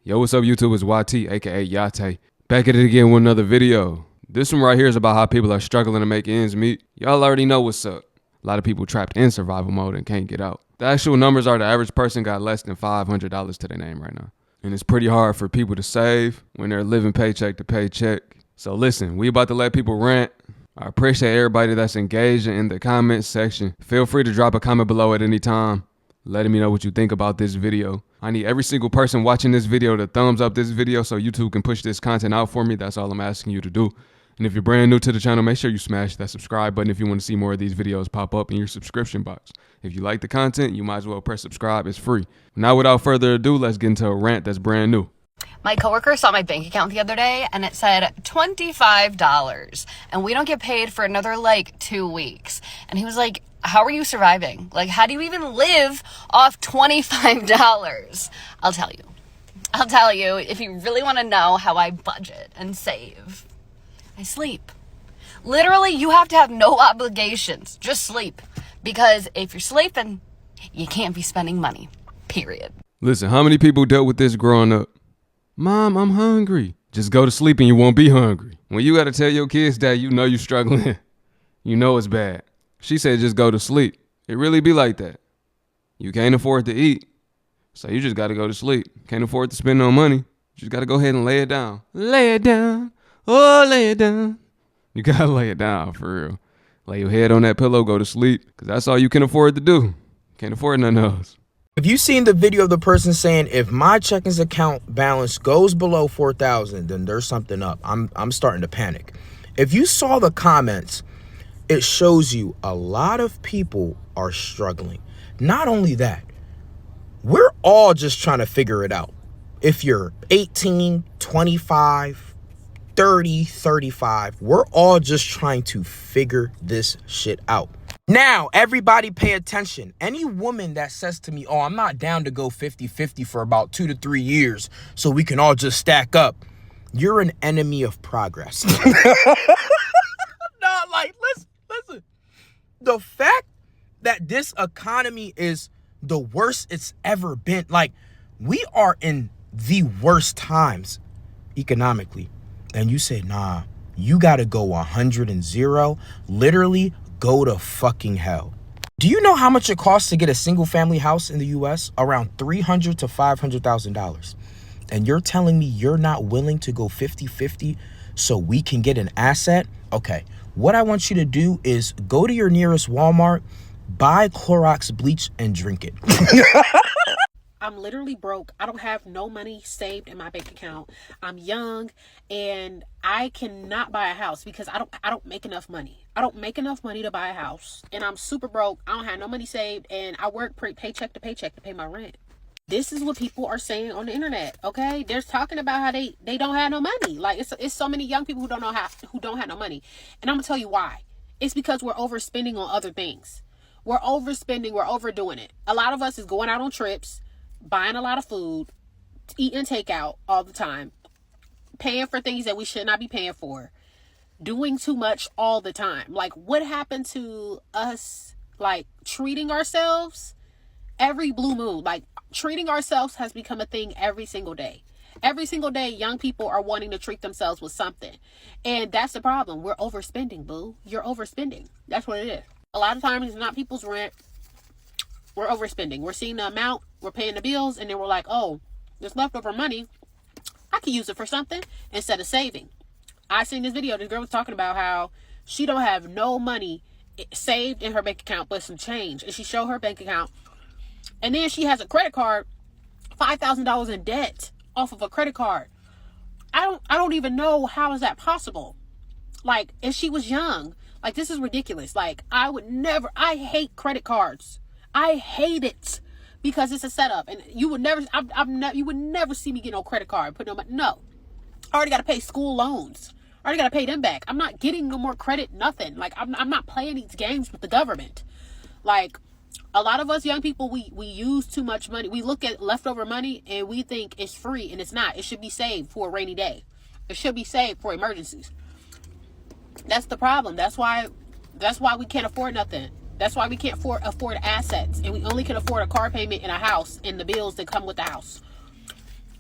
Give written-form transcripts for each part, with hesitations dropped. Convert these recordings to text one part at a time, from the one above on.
Yo, what's up YouTube? It's YT, aka Yate. Back at it again with another video. This one right here is about how people are struggling to make ends meet. Y'all already know what's up. A lot of people trapped in survival mode and can't get out. The actual numbers are the average person got less than $500 to their name right now. And it's pretty hard for people to save when they're living paycheck to paycheck. So listen, we about to let people rant. I appreciate everybody that's engaging in the comment section. Feel free to drop a comment below at any time, letting me know what you think about this video. I need every single person watching this video to thumbs up this video so YouTube can push this content out for me. That's all I'm asking you to do. And if you're brand new to the channel, make sure you smash that subscribe button if you want to see more of these videos pop up in your subscription box. If you like the content, you might as well press subscribe. It's free. Now, without further ado, let's get into a rant that's brand new. My coworker saw my bank account the other day and it said $25 and we don't get paid for another like 2 weeks. And he was like, how are you surviving? Like, how do you even live off $25? I'll tell you if you really want to know how I budget and save. I sleep. Literally, you have to have no obligations. Just sleep. Because if you're sleeping, you can't be spending money. Period. Listen, how many people dealt with this growing up? Mom, I'm hungry. Just go to sleep and you won't be hungry. When you got to tell your kids that, you know you're struggling. You know it's bad. She said just go to sleep. It really be like that. You can't afford to eat, so you just got to go to sleep. Can't afford to spend no money. You just got to go ahead and lay it down. Lay it down. Oh, lay it down. You got to lay it down, for real. Lay your head on that pillow, go to sleep, because that's all you can afford to do. Can't afford nothing else. Have you seen the video of the person saying, if my checkings account balance goes below 4,000, then there's something up. I'm starting to panic. If you saw the comments, it shows you a lot of people are struggling. Not only that, we're all just trying to figure it out. If you're 18, 25, 30, 35, we're all just trying to figure this shit out. Now, everybody pay attention. Any woman that says to me, oh, I'm not down to go 50-50 for about 2 to 3 years so we can all just stack up, you're an enemy of progress. Not like, listen. The fact that this economy is the worst it's ever been, like, we are in the worst times economically. And you say, nah, you got to go 100 and 0, literally go to fucking hell. Do you know how much it costs to get a single family house in the US? Around $300,000 to $500,000. And you're telling me you're not willing to go 50-50 so we can get an asset? Okay, what I want you to do is go to your nearest Walmart, buy Clorox bleach and drink it. I'm literally broke. I don't have no money saved in my bank account. I'm young and I cannot buy a house because I don't make enough money. I don't make enough money to buy a house, and I'm super broke. I don't have no money saved, and I work paycheck to paycheck to pay my rent. This is what people are saying on the internet, okay? They're talking about how they don't have no money. Like, it's so many young people who don't have no money. And I'm gonna tell you why. It's because we're overspending on other things. We're overspending, we're overdoing it. A lot of us is going out on trips, buying a lot of food, eating takeout all the time, paying for things that we should not be paying for, doing too much all the time. Like, what happened to us, like, treating ourselves every blue moon? Like, treating ourselves has become a thing every single day. Every single day, young people are wanting to treat themselves with something. And that's the problem. We're overspending, boo. You're overspending. That's what it is. A lot of times, it's not people's rent. We're overspending. We're seeing the amount, we're paying the bills, and then we're like, oh, this leftover money, I could use it for something instead of saving. I seen this video. This girl was talking about how she don't have no money saved in her bank account but some change. And she showed her bank account. And then she has a credit card, $5,000 in debt off of a credit card. I don't even know how is that possible. Like, and she was young. Like, this is ridiculous. Like, I hate credit cards. I hate it because it's a setup, and you would never see me get no credit card, put no money. No, I already got to pay school loans. I already got to pay them back. I'm not getting no more credit, nothing. Like, I'm not playing these games with the government. Like, a lot of us young people, we use too much money. We look at leftover money and we think it's free, and it's not. It should be saved for a rainy day. It should be saved for emergencies. That's the problem. That's why we can't afford nothing. That's why we can't afford assets, and we only can afford a car payment and a house and the bills that come with the house.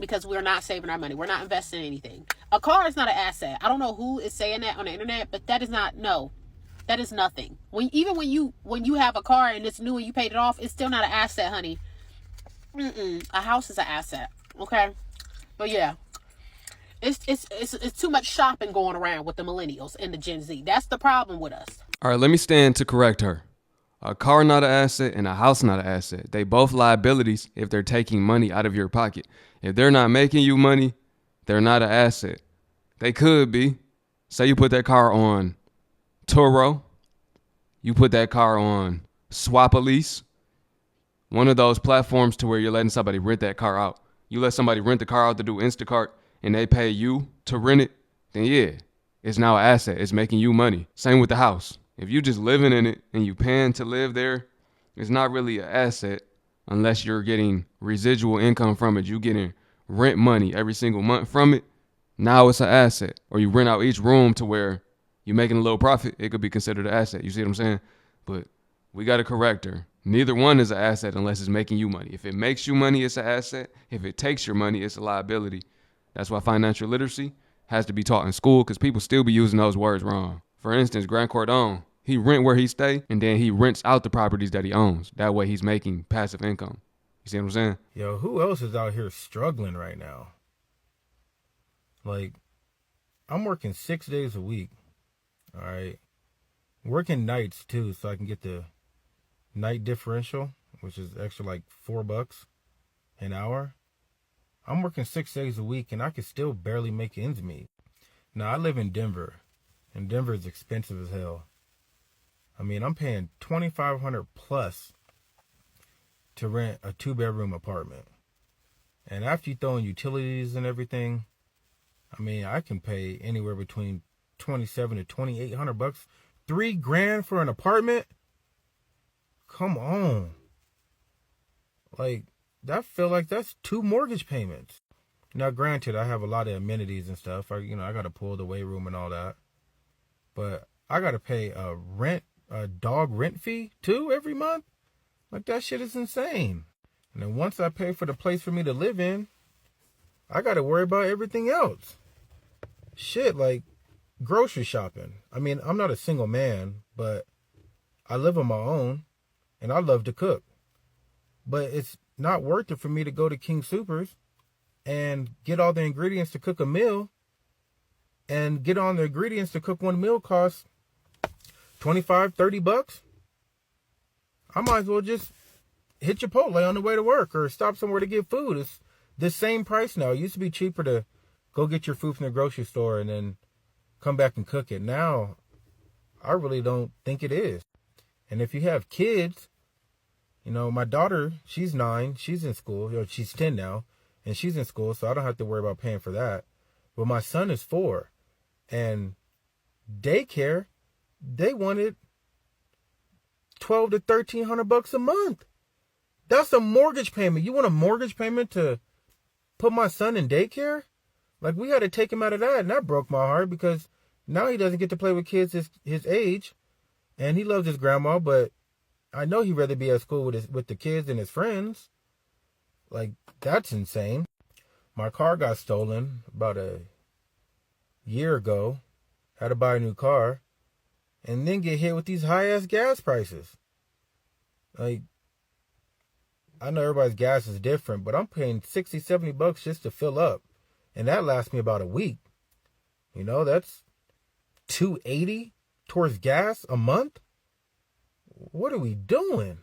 because we're not saving our money. We're not investing in anything. A car is not an asset. I don't know who is saying that on the internet, but that is not, no, that is nothing. When you have a car and it's new and you paid it off, it's still not an asset, honey. A house is an asset. Okay. But yeah, it's too much shopping going around with the millennials and the Gen Z. That's the problem with us. All right, let me stand to correct her. A car not an asset and a house not an asset. They both liabilities if they're taking money out of your pocket. If they're not making you money, they're not an asset. They could be. Say you put that car on Turo. You put that car on Swap a Lease. One of those platforms to where you're letting somebody rent that car out. You let somebody rent the car out to do Instacart and they pay you to rent it, then yeah, it's now an asset. It's making you money. Same with the house. If you just living in it and you paying to live there, it's not really an asset unless you're getting residual income from it. You getting rent money every single month from it. Now it's an asset. Or you rent out each room to where you're making a little profit. It could be considered an asset. You see what I'm saying? But we got to correct her. Neither one is an asset unless it's making you money. If it makes you money, it's an asset. If it takes your money, it's a liability. That's why financial literacy has to be taught in school because people still be using those words wrong. For instance, Grant Cardone, he rent where he stay and then he rents out the properties that he owns. That way he's making passive income. You see what I'm saying? Yo, who else is out here struggling right now? Like, I'm working 6 days a week. All right. Working nights too, so I can get the night differential, which is extra like $4 an hour. I'm working 6 days a week and I can still barely make ends meet. Now I live in Denver and Denver is expensive as hell. I mean, I'm paying $2,500 plus to rent a 2-bedroom apartment. And after you throw in utilities and everything, I mean, I can pay anywhere between $2,700 to $2,800. $3,000 for an apartment? Come on. Like, that feel like that's 2 mortgage payments. Now, granted, I have a lot of amenities and stuff. I got a pool, the weight room and all that. But I got to pay a dog rent fee too every month. Like, that shit is insane. And then once I pay for the place for me to live in, I got to worry about everything else. Shit, like grocery shopping. I mean, I'm not a single man, but I live on my own and I love to cook. But it's not worth it for me to go to King Soopers and get all the ingredients to cook a meal. And get on the ingredients to cook one meal costs $25-$30. I might as well just hit Chipotle on the way to work or stop somewhere to get food. It's the same price now. It used to be cheaper to go get your food from the grocery store and then come back and cook it. Now, I really don't think it is. And if you have kids, my daughter, she's 9, she's in school. She's 10 now, and she's in school, so I don't have to worry about paying for that. But my son is 4, and daycare, they wanted $1,200 to $1,300 a month. That's a mortgage payment. You want a mortgage payment to put my son in daycare? Like, we had to take him out of that, and that broke my heart because now he doesn't get to play with kids his age, and he loves his grandma, but I know he'd rather be at school with the kids and his friends. Like, that's insane. My car got stolen about a year ago. Had to buy a new car, and then get hit with these high-ass gas prices. Like, I know everybody's gas is different, but I'm paying $60-$70 just to fill up. And that lasts me about a week. That's $280 towards gas a month. What are we doing?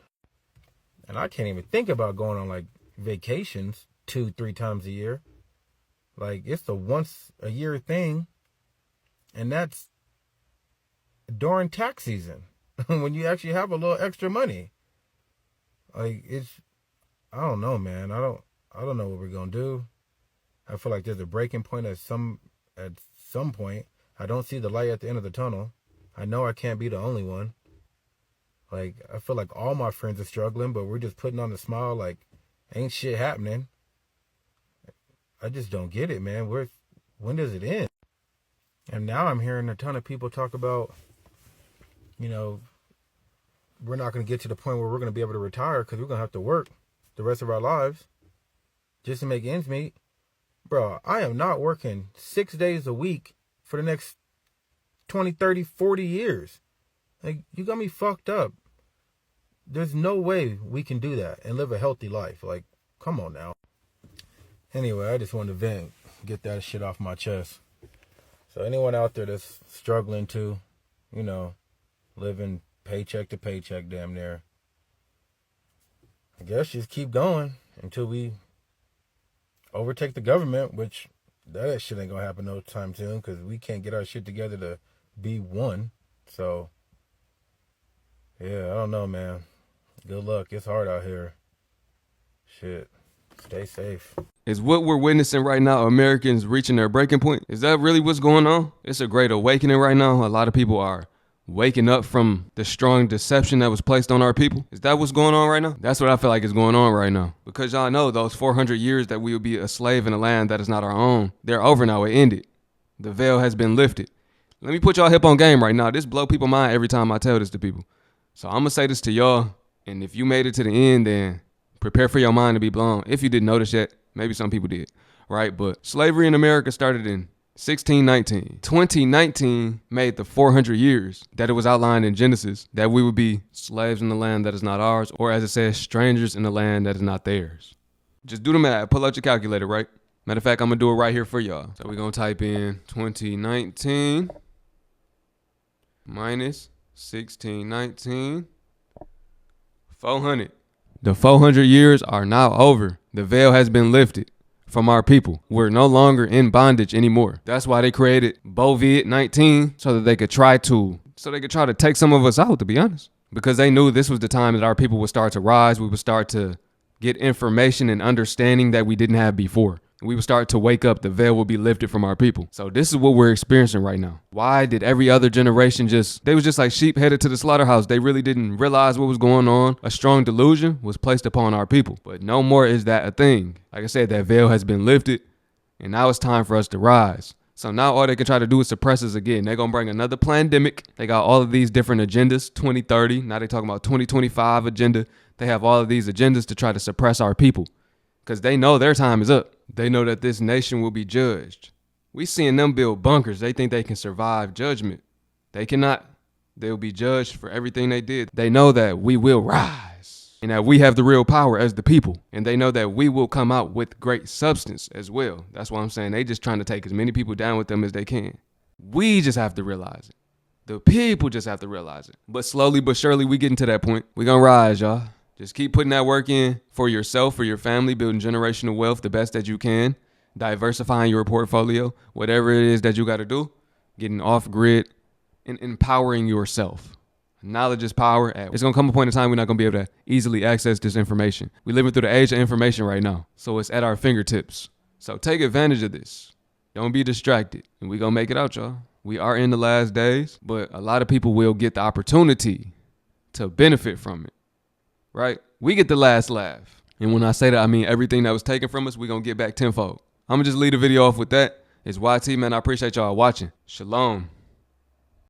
And I can't even think about going on like vacations 2-3 times a year. Like, it's a once a year thing. And that's during tax season when you actually have a little extra money. Like, I don't know, man. I don't know what we're going to do. I feel like there's a breaking point at some point. I don't see the light at the end of the tunnel. I know I can't be the only one. Like, I feel like all my friends are struggling, but we're just putting on a smile like ain't shit happening. I just don't get it, man. When does it end? And now I'm hearing a ton of people talk about, we're not going to get to the point where we're going to be able to retire because we're going to have to work the rest of our lives just to make ends meet. Bro, I am not working 6 days a week for the next 20, 30, 40 years. Like, you got me fucked up. There's no way we can do that and live a healthy life. Like, come on now. Anyway, I just wanted to vent, get that shit off my chest. So anyone out there that's struggling to, you know, living paycheck to paycheck damn near, I guess just keep going until we overtake the government, which that shit ain't gonna happen no time soon because we can't get our shit together to be one. So, yeah, I don't know, man. Good luck. It's hard out here. Shit. Stay safe. Is what we're witnessing right now Americans reaching their breaking point? Is that really what's going on? It's a great awakening right now. A lot of people are waking up from the strong deception that was placed on our people. Is that what's going on right now? That's what I feel like is going on right now. Because y'all know those 400 years that we would be a slave in a land that is not our own, they're over now. It ended. The veil has been lifted. Let me put y'all hip on game right now. This blow people's mind every time I tell this to people. So I'm going to say this to y'all. And if you made it to the end, then prepare for your mind to be blown. If you didn't notice yet, maybe some people did, right? But slavery in America started in 1619. 2019 made the 400 years that it was outlined in Genesis that we would be slaves in the land that is not ours, or as it says, strangers in the land that is not theirs. Just do the math. Pull out your calculator, right? Matter of fact, I'm going to do it right here for y'all. So we're going to type in 2019 minus 1619, 400. The 400 years are now over. The veil has been lifted from our people. We're no longer in bondage anymore. That's why they created COVID-19 so that they could try to take some of us out, to be honest. Because they knew this was the time that our people would start to rise. We would start to get information and understanding that we didn't have before. We would start to wake up. The veil will be lifted from our people. So this is what we're experiencing right now. Why did every other generation they was just like sheep headed to the slaughterhouse? They really didn't realize what was going on. A strong delusion was placed upon our people. But no more is that a thing. Like I said, that veil has been lifted, and now it's time for us to rise. So now all they can try to do is suppress us again. They're going to bring another pandemic. They got all of these different agendas, 2030. Now they talking about 2025 agenda. They have all of these agendas to try to suppress our people because they know their time is up. They know that this nation will be judged. We seeing them build bunkers. They think they can survive judgment. They cannot. They'll be judged for everything they did. They know that we will rise and that we have the real power as the people. And they know that we will come out with great substance as well. That's why I'm saying they just trying to take as many people down with them as they can. We just have to realize it. The people just have to realize it. But slowly but surely we getting to that point. We gonna rise, y'all. Just keep putting that work in for yourself, for your family, building generational wealth the best that you can, diversifying your portfolio, whatever it is that you got to do, getting off grid and empowering yourself. Knowledge is power. It's going to come a point in time we're not going to be able to easily access this information. We're living through the age of information right now, so it's at our fingertips. So take advantage of this. Don't be distracted, and we're going to make it out, y'all. We are in the last days, but a lot of people will get the opportunity to benefit from it. Right? We get the last laugh. And when I say that, I mean everything that was taken from us, we're going to get back tenfold. I'm going to just leave the video off with that. It's YT, man. I appreciate y'all watching. Shalom.